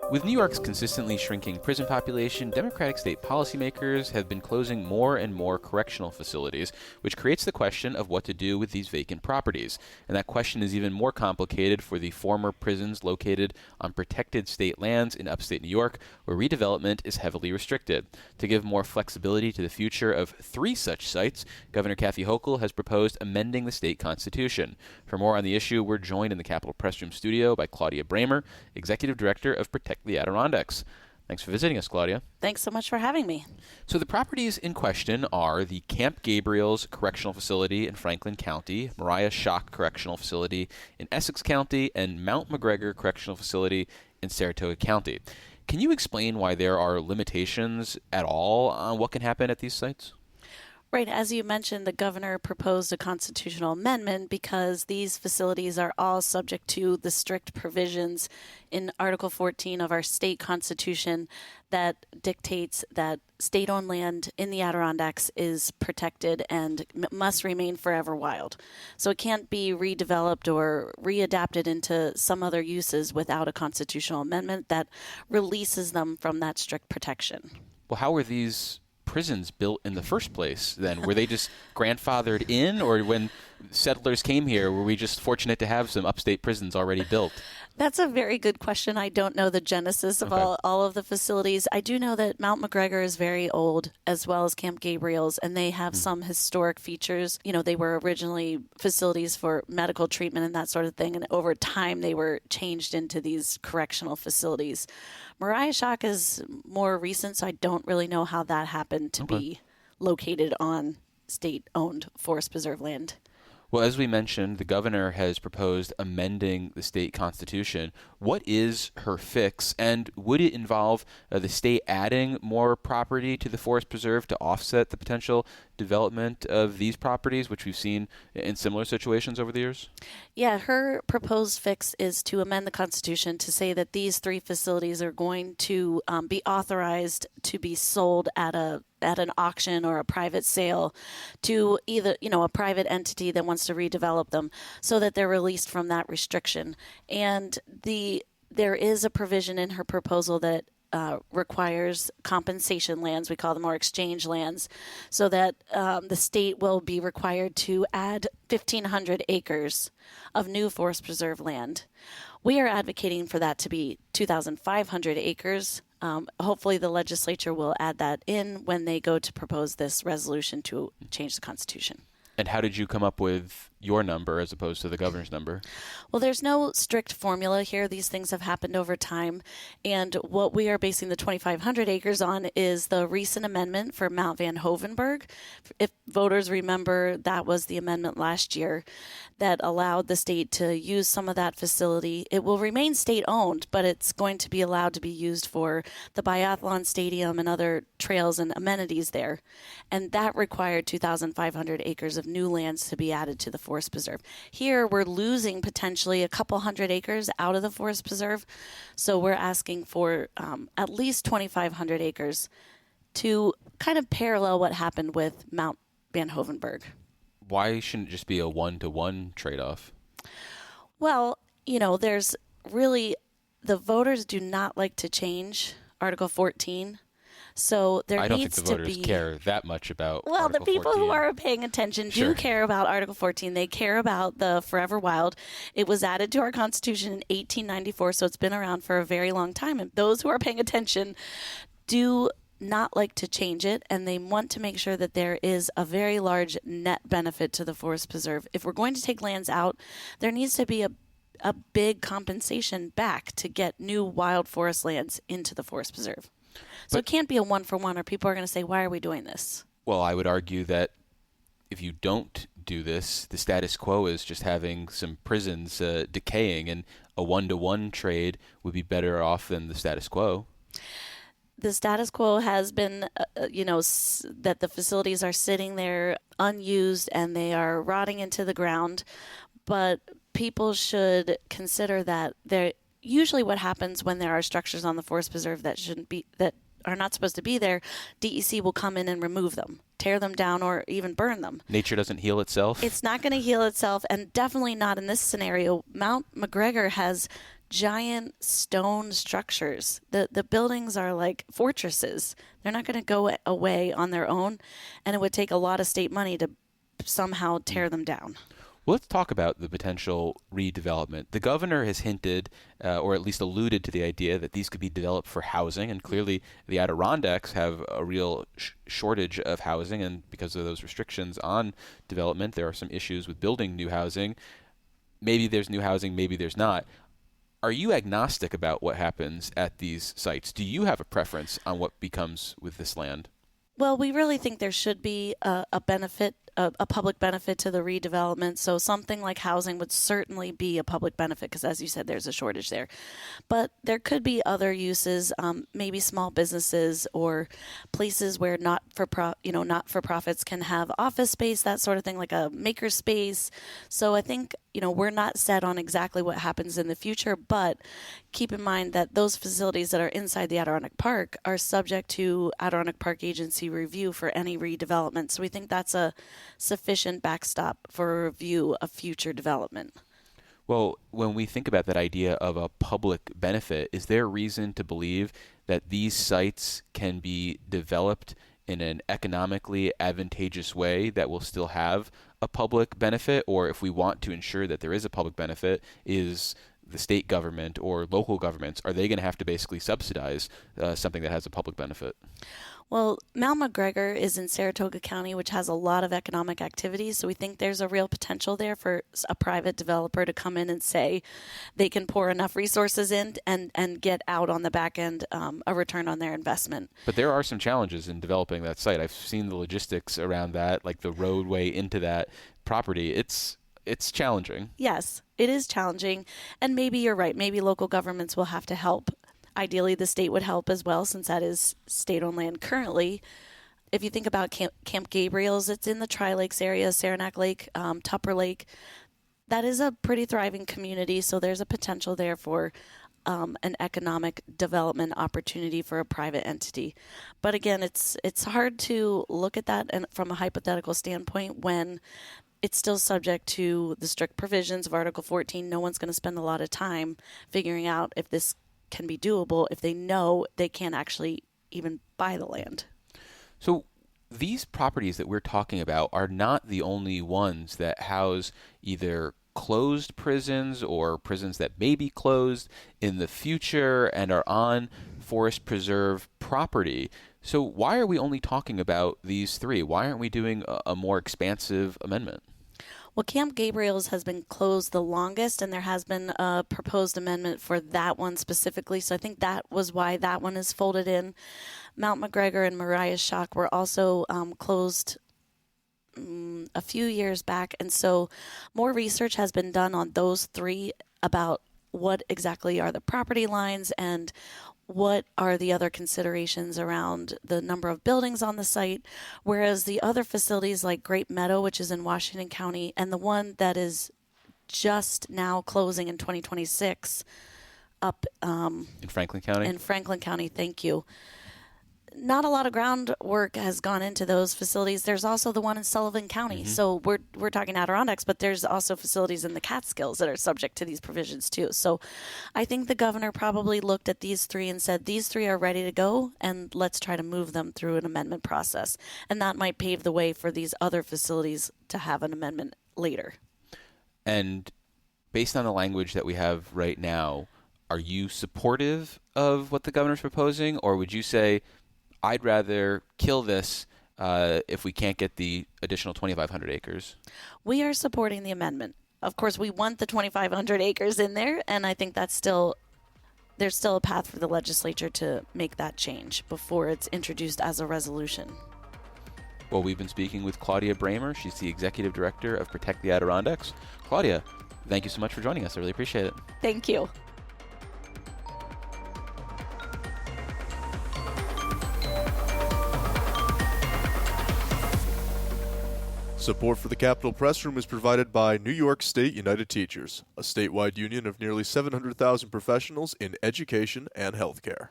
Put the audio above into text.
With New York's consistently shrinking prison population, Democratic state policymakers have been closing more and more correctional facilities, which creates the question of what to do with these vacant properties. And that question is even more complicated for the former prisons located on protected state lands in upstate New York, where redevelopment is heavily restricted. To give more flexibility to the future of 3 such sites, Governor Kathy Hochul has proposed amending the state constitution. For more on the issue, we're joined in the Capitol Press Room studio by Claudia Braymer, Executive Director of Protect the Adirondacks. Thanks for visiting us, Claudia. Thanks so much for having me. So the properties in question are the Camp Gabriel's Correctional Facility in Franklin County, Mariah Shock Correctional Facility in Essex County, and Mount McGregor Correctional Facility in Saratoga County. Can you explain why there are limitations at all on what can happen at these sites? Right. As you mentioned, the governor proposed a constitutional amendment because these facilities are all subject to the strict provisions in Article 14 of our state constitution that dictates that state-owned land in the Adirondacks is protected and must remain forever wild. So it can't be redeveloped or readapted into some other uses without a constitutional amendment that releases them from that strict protection. Well, how were these prisons built in the first place then? Were they just grandfathered in, or when settlers came here, were we just fortunate to have some upstate prisons already built? That's a very good question. I don't know the genesis of all of the facilities. I do know that Mount McGregor is very old, as well as Camp Gabriel's, and they have some historic features. You know, they were originally facilities for medical treatment and that sort of thing, and over time they were changed into these correctional facilities. Mariah Shock is more recent, so I don't really know how that happened to be located on state-owned forest preserve land. Well, as we mentioned, the governor has proposed amending the state constitution. What is her fix, and would it involve the state adding more property to the forest preserve to offset the potential development of these properties, which we've seen in similar situations over the years? Yeah, her proposed fix is to amend the Constitution to say that these 3 facilities are going to be authorized to be sold at an auction or a private sale to either, a private entity that wants to redevelop them, so that they're released from that restriction. And there is a provision in her proposal that requires compensation lands, we call them, or exchange lands, so that the state will be required to add 1,500 acres of new forest preserve land. We are advocating for that to be 2,500 acres. Hopefully the legislature will add that in when they go to propose this resolution to change the Constitution. And how did you come up with your number as opposed to the governor's number? Well, there's no strict formula here. These things have happened over time. And what we are basing the 2,500 acres on is the recent amendment for Mount Van Hoevenberg. If voters remember, that was the amendment last year that allowed the state to use some of that facility. It will remain state-owned, but it's going to be allowed to be used for the biathlon stadium and other trails and amenities there. And that required 2,500 acres of new lands to be added to the forest preserve. Here, we're losing potentially a couple hundred acres out of the forest preserve. So we're asking for at least 2,500 acres to kind of parallel what happened with Mount Van Hoevenberg. Why shouldn't it just be a 1-to-1 trade-off? Well, there's really, the voters do not like to change Article 14. So there I don't needs think the voters to be, care that much about well, Article the people 14. who are paying attention do care about Article 14. They care about the forever wild. It was added to our Constitution in 1894, so it's been around for a very long time. And those who are paying attention do not like to change it, and they want to make sure that there is a very large net benefit to the forest preserve. If we're going to take lands out, there needs to be a big compensation back to get new wild forest lands into the forest preserve. So it can't be a 1-for-1, or people are going to say, why are we doing this? Well, I would argue that if you don't do this, the status quo is just having some prisons decaying, and a 1-to-1 trade would be better off than the status quo. The status quo has been, that the facilities are sitting there unused and they are rotting into the ground. But people should consider that usually what happens when there are structures on the forest preserve that are not supposed to be there, DEC will come in and remove them, tear them down, or even burn them. Nature doesn't heal itself? It's not going to heal itself, and definitely not in this scenario. Mount McGregor has giant stone structures. The buildings are like fortresses. They're not going to go away on their own, and it would take a lot of state money to somehow tear them down. Well, let's talk about the potential redevelopment. The governor has hinted, or at least alluded to the idea that these could be developed for housing, and clearly the Adirondacks have a real shortage of housing, and because of those restrictions on development, there are some issues with building new housing. Maybe there's new housing, maybe there's not. Are you agnostic about what happens at these sites? Do you have a preference on what becomes with this land? Well, we really think there should be a benefit, a public benefit to the redevelopment. So something like housing would certainly be a public benefit because, as you said, there's a shortage there. But there could be other uses, maybe small businesses or places where not for profits can have office space, that sort of thing, like a maker space. So I think we're not set on exactly what happens in the future, but keep in mind that those facilities that are inside the Adirondack Park are subject to Adirondack Park Agency review for any redevelopment. So we think that's a sufficient backstop for a review of future development. Well, when we think about that idea of a public benefit, is there reason to believe that these sites can be developed in an economically advantageous way that will still have a public benefit? Or if we want to ensure that there is a public benefit, is the state government or local governments, are they going to have to basically subsidize something that has a public benefit? Well, Mount McGregor is in Saratoga County, which has a lot of economic activity. So we think there's a real potential there for a private developer to come in and say they can pour enough resources in and get out on the back end a return on their investment. But there are some challenges in developing that site. I've seen the logistics around that, like the roadway into that property. It's challenging. Yes, it is challenging. And maybe you're right. Maybe local governments will have to help. Ideally, the state would help as well, since that is state-owned land currently. If you think about Camp Gabriel's, it's in the Tri-Lakes area, Saranac Lake, Tupper Lake. That is a pretty thriving community, so there's a potential there for an economic development opportunity for a private entity. But again, it's hard to look at that from a hypothetical standpoint when it's still subject to the strict provisions of Article 14. No one's going to spend a lot of time figuring out if this can be doable if they know they can't actually even buy the land. So these properties that we're talking about are not the only ones that house either closed prisons or prisons that may be closed in the future and are on forest preserve property. So why are we only talking about these three? Why aren't we doing a more expansive amendment? Well, Camp Gabriel's has been closed the longest, and there has been a proposed amendment for that one specifically. So I think that was why that one is folded in. Mount McGregor and Mariah's Shock were also closed a few years back. And so more research has been done on those three about what exactly are the property lines and what are the other considerations around the number of buildings on the site, whereas the other facilities like Great Meadow, which is in Washington County, and the one that is just now closing in 2026 up in Franklin County? In Franklin County, thank you. Not a lot of groundwork has gone into those facilities. There's also the one in Sullivan County. Mm-hmm. So we're talking Adirondacks, but there's also facilities in the Catskills that are subject to these provisions too. So I think the governor probably looked at these three and said, these three are ready to go, and let's try to move them through an amendment process. And that might pave the way for these other facilities to have an amendment later. And based on the language that we have right now, are you supportive of what the governor's proposing, or would you say, I'd rather kill this if we can't get the additional 2,500 acres? We are supporting the amendment. Of course, we want the 2,500 acres in there, and I think there's still a path for the legislature to make that change before it's introduced as a resolution. Well, we've been speaking with Claudia Braymer. She's the executive director of Protect the Adirondacks. Claudia, thank you so much for joining us. I really appreciate it. Thank you. Support for the Capitol Press Room is provided by New York State United Teachers, a statewide union of nearly 700,000 professionals in education and healthcare.